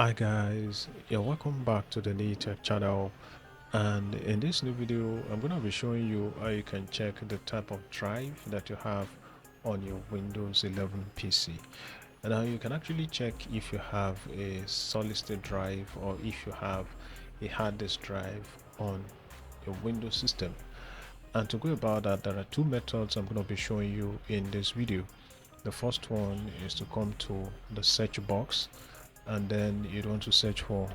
Hi guys, welcome back to the Tech channel, and in this new video I'm going to be showing you how you can check the type of drive that you have on your Windows 11 PC, and how you can actually check if you have a solid state drive or if you have a hard disk drive on your Windows system. And to go about that, there are two methods I'm going to be showing you in this video. The first one is to come to the search box, and then you'd want to search for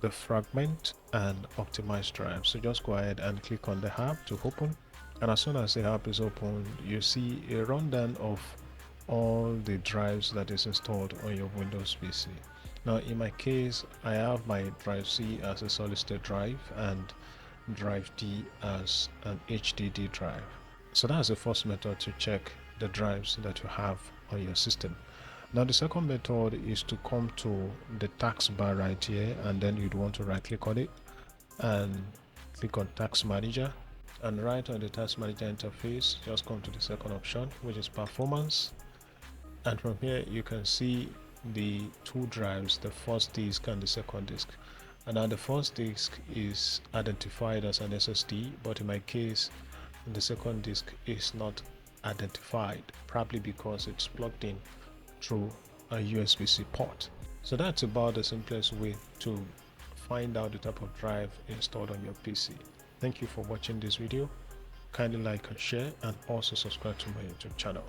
the fragment and optimize drive. So just go ahead and click on the app to open, and as soon as the app is open, you see a rundown of all the drives that is installed on your Windows PC. Now in my case, I have my drive C as a solid state drive and drive D as an HDD drive. So that's the first method to check the drives that you have on your system. Now the second method is to come to the taskbar right here, and then you'd want to right click on it and click on Task Manager, and right on the Task Manager interface just come to the second option, which is Performance, and from here you can see the two drives, the first disk and the second disk. And now the first disk is identified as an SSD, but in my case the second disk is not identified, probably because it's plugged in through a USB-C port. So that's about the simplest way to find out the type of drive installed on your PC. Thank you for watching this video. Kindly like and share, and also subscribe to my YouTube channel.